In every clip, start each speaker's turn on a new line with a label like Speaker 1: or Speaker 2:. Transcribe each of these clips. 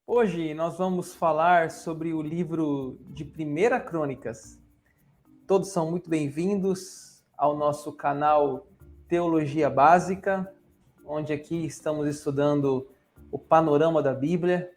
Speaker 1: Hoje nós vamos falar sobre o livro de 1 Crônicas. Todos são muito bem-vindos ao nosso canal Teologia Básica, onde aqui estamos estudando o panorama da Bíblia,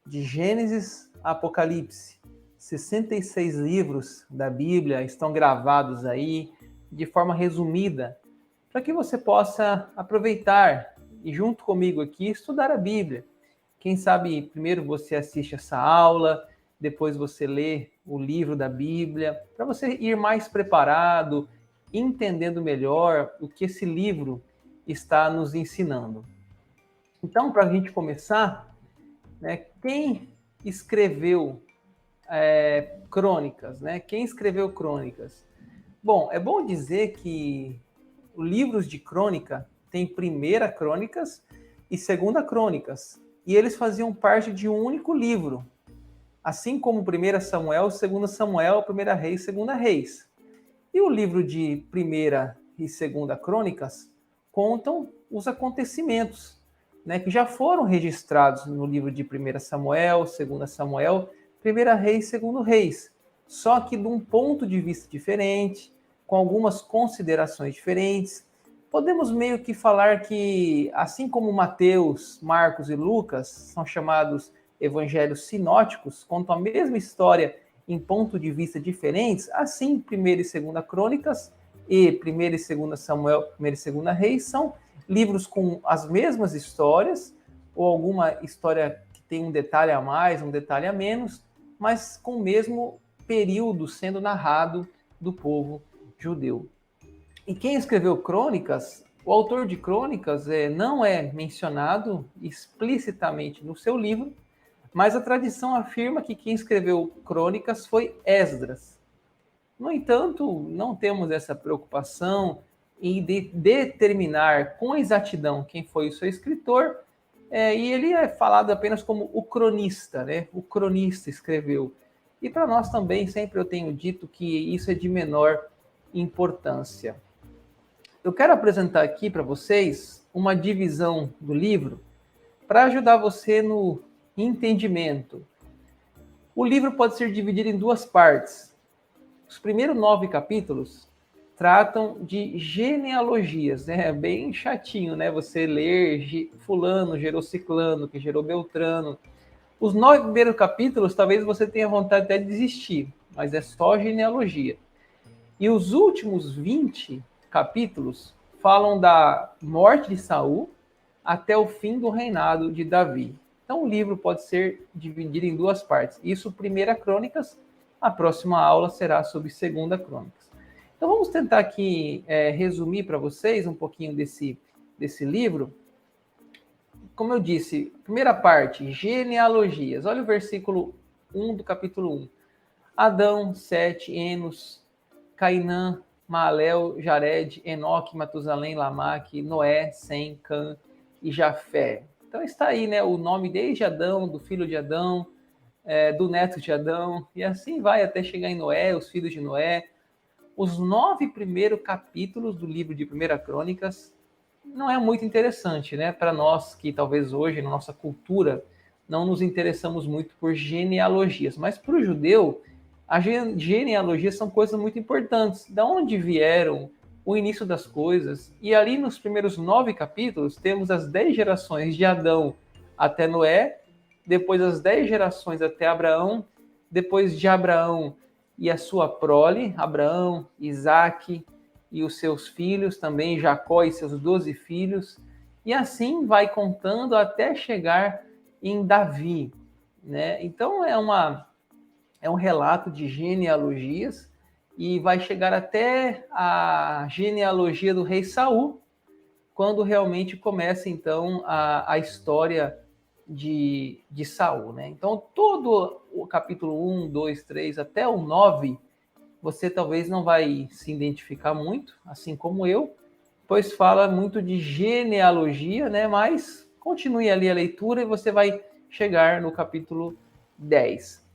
Speaker 1: de Gênesis a Apocalipse. 66 livros da Bíblia estão gravados aí de forma resumida, para que você possa aproveitar e junto comigo aqui estudar a Bíblia. Quem sabe primeiro você assiste essa aula, depois você lê o livro da Bíblia, para você ir mais preparado, entendendo melhor o que esse livro está nos ensinando. Então, para a gente começar, né, quem escreveu Crônicas? Né? Quem escreveu Crônicas? Bom, é bom dizer que os livros de crônica tem 1 Crônicas e 2 Crônicas. E eles faziam parte de um único livro, assim como 1 Samuel, 2 Samuel, 1 Reis, 2 Reis. E o livro de 1 e 2 Crônicas contam os acontecimentos, né, que já foram registrados no livro de 1 Samuel, 2 Samuel, 1 Reis, 2 Reis. Só que de um ponto de vista diferente, com algumas considerações diferentes. Podemos meio que falar que, assim como Mateus, Marcos e Lucas são chamados evangelhos sinóticos, contam a mesma história em pontos de vista diferentes, assim 1 e 2 Crônicas e 1 e 2 Samuel, 1 e 2 Reis são livros com as mesmas histórias, ou alguma história que tem um detalhe a mais, um detalhe a menos, mas com o mesmo período sendo narrado do povo judeu. E quem escreveu Crônicas, o autor de Crônicas não é mencionado explicitamente no seu livro, mas a tradição afirma que quem escreveu Crônicas foi Esdras. No entanto, não temos essa preocupação em determinar com exatidão quem foi o seu escritor, e ele é falado apenas como o cronista, né? O cronista escreveu. E para nós também, sempre eu tenho dito que isso é de menor importância. Eu quero apresentar aqui para vocês uma divisão do livro para ajudar você no entendimento. O livro pode ser dividido em duas partes. Os primeiros 9 capítulos tratam de genealogias, né? É bem chatinho, né? Você ler fulano gerou ciclano, que gerou beltrano. Os 9 primeiros capítulos, talvez você tenha vontade até de desistir, mas é só genealogia. E os últimos 20 capítulos falam da morte de Saul até o fim do reinado de Davi. Então o livro pode ser dividido em duas partes. Isso 1 Crônicas, a próxima aula será sobre 2 Crônicas. Então vamos tentar aqui resumir para vocês um pouquinho desse livro. Como eu disse, primeira parte, genealogias. Olha o versículo 1 do capítulo 1. Adão, Sete, Enos, Cainã, Maalel, Jared, Enoque, Matusalém, Lamaque, Noé, Sem, Cã e Jafé. Então está aí, né, o nome desde Adão, do filho de Adão, do neto de Adão, e assim vai até chegar em Noé, os filhos de Noé. Os 9 primeiros capítulos do livro de 1 Crônicas não é muito interessante, né, para nós que talvez hoje, na nossa cultura, não nos interessamos muito por genealogias, mas para o judeu, as genealogias são coisas muito importantes. Da onde vieram, o início das coisas. E ali nos primeiros 9 capítulos, temos as 10 gerações de Adão até Noé, depois as 10 gerações até Abraão, depois de Abraão e a sua prole, Abraão, Isaque e os seus filhos, também Jacó e seus 12 filhos, e assim vai contando até chegar em Davi, né? Então é um relato de genealogias e vai chegar até a genealogia do rei Saul, quando realmente começa então a história de Saul, né? Então todo o capítulo 1, 2, 3 até o 9, você talvez não vai se identificar muito, assim como eu, pois fala muito de genealogia, né? Mas continue ali a leitura e você vai chegar no capítulo 10.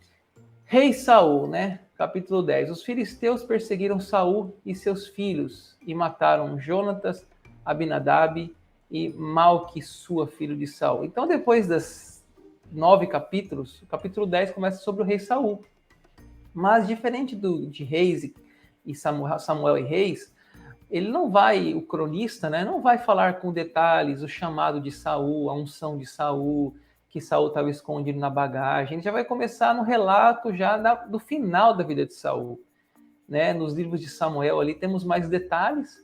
Speaker 1: Rei Saul, né? Capítulo 10. Os filisteus perseguiram Saul e seus filhos e mataram Jonatas, Abinadab e Malquissua, filho de Saul. Então, depois 9 capítulos, o capítulo 10 começa sobre o rei Saul. Mas diferente de Reis e Samuel e Reis, ele não vai, o cronista, né, não vai falar com detalhes o chamado de Saul, a unção de Saul, que Saul estava escondido na bagagem. Ele já vai começar no relato já do final da vida de Saul. Né? Nos livros de Samuel ali temos mais detalhes,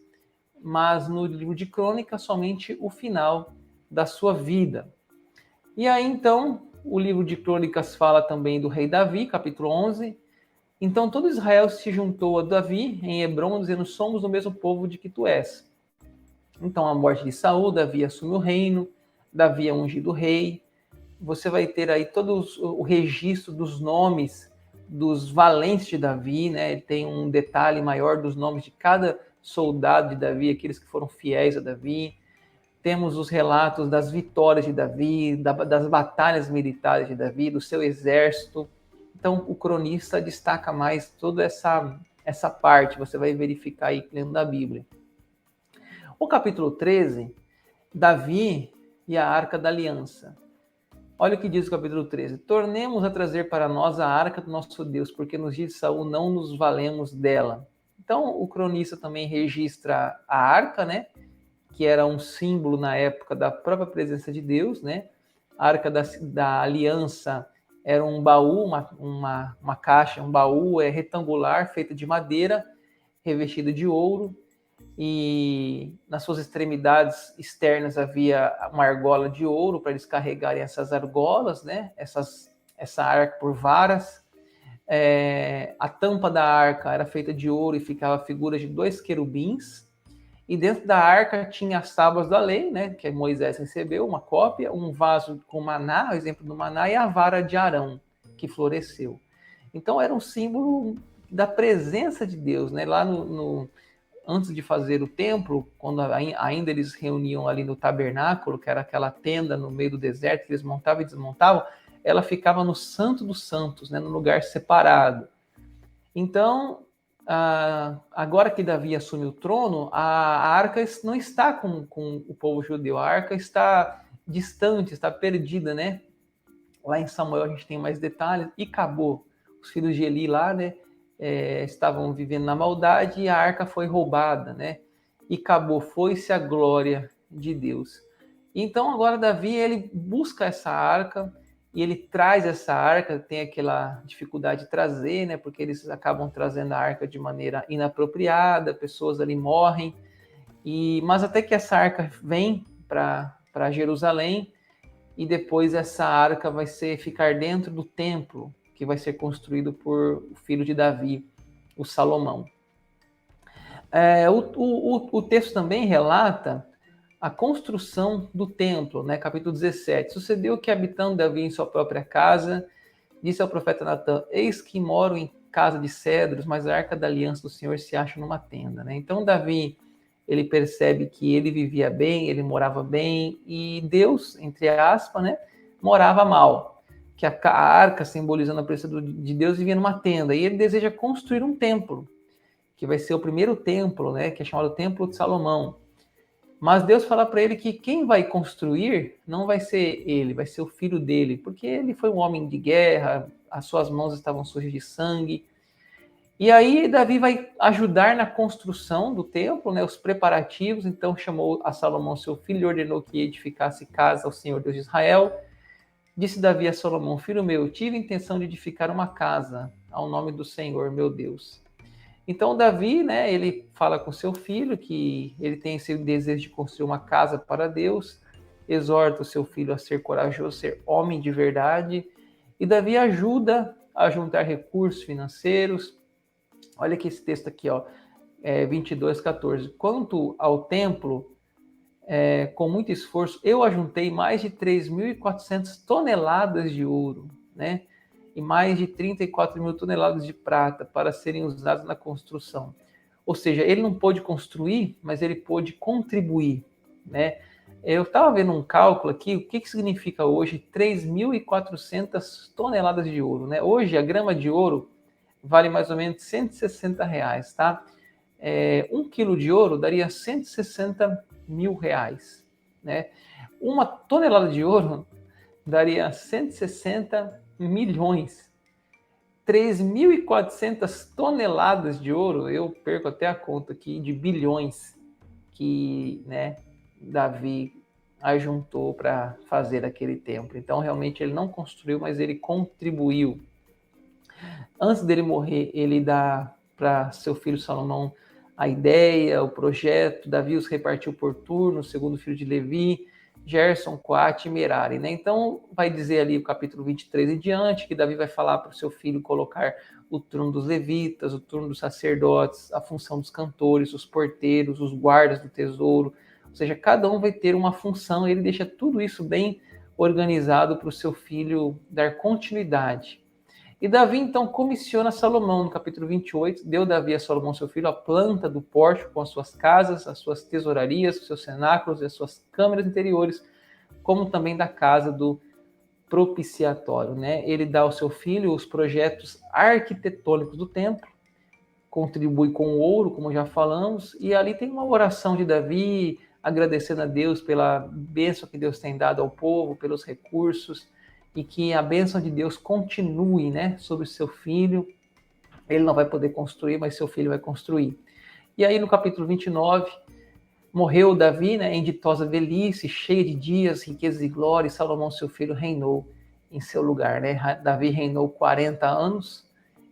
Speaker 1: mas no livro de Crônica somente o final da sua vida. E aí então o livro de Crônicas fala também do rei Davi, capítulo 11. Então todo Israel se juntou a Davi em Hebrom, dizendo: somos do mesmo povo de que tu és. Então a morte de Saul, Davi assume o reino, Davi é ungido rei. Você vai ter aí todo o registro dos nomes dos valentes de Davi, né? Ele tem um detalhe maior dos nomes de cada soldado de Davi, aqueles que foram fiéis a Davi. Temos os relatos das vitórias de Davi, das batalhas militares de Davi, do seu exército. Então, o cronista destaca mais toda essa parte, você vai verificar aí lendo da Bíblia. O capítulo 13, Davi e a Arca da Aliança. Olha o que diz o capítulo 13. Tornemos a trazer para nós a arca do nosso Deus, porque nos dias de Saul não nos valemos dela. Então, o cronista também registra a arca, né? Que era um símbolo na época da própria presença de Deus, né? A arca da aliança era um baú, uma caixa, um baú retangular, feito de madeira, revestido de ouro, e nas suas extremidades externas havia uma argola de ouro para eles carregarem essas argolas, né? Essa arca por varas. A tampa da arca era feita de ouro e ficava a figura de 2 querubins. E dentro da arca tinha as tábuas da lei, né? Que Moisés recebeu, uma cópia, um vaso com maná, o exemplo do maná, e a vara de Arão, que floresceu. Então era um símbolo da presença de Deus, né? Lá antes de fazer o templo, quando ainda eles reuniam ali no tabernáculo, que era aquela tenda no meio do deserto que eles montavam e desmontavam, ela ficava no Santo dos Santos, né, no lugar separado. Então, agora que Davi assume o trono, a arca não está com o povo judeu, a arca está distante, está perdida, né? Lá em Samuel a gente tem mais detalhes, e acabou. Os filhos de Eli lá, né? Estavam vivendo na maldade e a arca foi roubada, né? E acabou, foi-se a glória de Deus. Então agora Davi, ele busca essa arca e ele traz essa arca, tem aquela dificuldade de trazer, né? Porque eles acabam trazendo a arca de maneira inapropriada, pessoas ali morrem, mas até que essa arca vem para Jerusalém, e depois essa arca vai ficar dentro do templo, que vai ser construído por o filho de Davi, o Salomão. O texto também relata a construção do templo, né? Capítulo 17. Sucedeu que, habitando Davi em sua própria casa, disse ao profeta Natã: eis que moro em casa de cedros, mas a arca da aliança do Senhor se acha numa tenda, né? Então Davi, ele percebe que ele vivia bem, ele morava bem, e Deus, entre aspas, né, morava mal. Que a arca, simbolizando a presença de Deus, vivia numa tenda, e ele deseja construir um templo, que vai ser o primeiro templo, né, que é chamado Templo de Salomão. Mas Deus fala para ele que quem vai construir não vai ser ele, vai ser o filho dele, porque ele foi um homem de guerra, as suas mãos estavam sujas de sangue. E aí Davi vai ajudar na construção do templo, né, os preparativos. Então chamou a Salomão seu filho e ordenou que edificasse casa ao Senhor Deus de Israel. Disse Davi a Salomão: filho meu, tive a intenção de edificar uma casa ao nome do Senhor, meu Deus. Então Davi, né, ele fala com seu filho que ele tem esse desejo de construir uma casa para Deus, exorta o seu filho a ser corajoso, a ser homem de verdade, e Davi ajuda a juntar recursos financeiros. Olha aqui esse texto aqui, ó, 22:14. Quanto ao templo, com muito esforço, eu ajuntei mais de 3.400 toneladas de ouro, né? E mais de 34.000 toneladas de prata para serem usadas na construção. Ou seja, ele não pôde construir, mas ele pôde contribuir, né? Eu estava vendo um cálculo aqui, o que significa hoje 3.400 toneladas de ouro, né? Hoje a grama de ouro vale mais ou menos R$160, tá? 1 quilo de ouro daria R$160 mil, né? Uma tonelada de ouro daria 160 milhões. 3.400 toneladas de ouro, eu perco até a conta aqui, de bilhões que, né, Davi ajuntou para fazer aquele templo. Então, realmente, ele não construiu, mas ele contribuiu. Antes dele morrer, ele dá para seu filho Salomão a ideia, o projeto. Davi os repartiu por turno, o segundo filho de Levi, Gerson, Coate e Merari, né? Então, vai dizer ali o capítulo 23 em diante, que Davi vai falar para o seu filho colocar o turno dos levitas, o turno dos sacerdotes, a função dos cantores, os porteiros, os guardas do tesouro. Ou seja, cada um vai ter uma função, e ele deixa tudo isso bem organizado para o seu filho dar continuidade. E Davi, então, comissiona Salomão, no capítulo 28, deu Davi a Salomão, seu filho, a planta do pórtico com as suas casas, as suas tesourarias, os seus cenáculos e as suas câmeras interiores, como também da casa do propiciatório, né? Ele dá ao seu filho os projetos arquitetônicos do templo, contribui com o ouro, como já falamos, e ali tem uma oração de Davi, agradecendo a Deus pela bênção que Deus tem dado ao povo, pelos recursos, e que a bênção de Deus continue, né, sobre o seu filho. Ele não vai poder construir, mas seu filho vai construir. E aí no capítulo 29, morreu Davi, né, em ditosa velhice, cheia de dias, riquezas e glória, e Salomão, seu filho, reinou em seu lugar, né? Davi reinou 40 anos,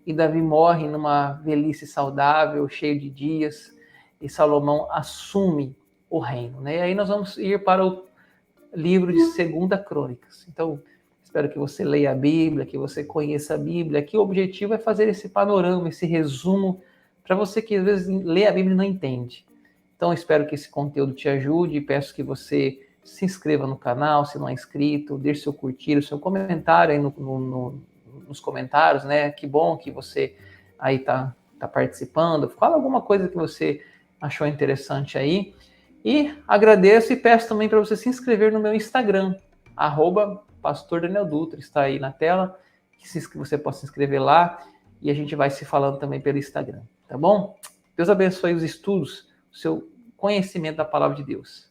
Speaker 1: e Davi morre numa velhice saudável, cheio de dias, e Salomão assume o reino, né? E aí nós vamos ir para o livro de 2 Crônicas. Então, espero que você leia a Bíblia, que você conheça a Bíblia. Aqui o objetivo é fazer esse panorama, esse resumo, para você que às vezes lê a Bíblia e não entende. Então, espero que esse conteúdo te ajude e peço que você se inscreva no canal, se não é inscrito, deixe seu curtir, o seu comentário aí nos comentários, né? Que bom que você aí tá participando. Fala alguma coisa que você achou interessante aí. E agradeço e peço também para você se inscrever no meu Instagram, @Pastor Daniel Dutra, está aí na tela, que você possa se inscrever lá e a gente vai se falando também pelo Instagram, tá bom? Deus abençoe os estudos, o seu conhecimento da palavra de Deus.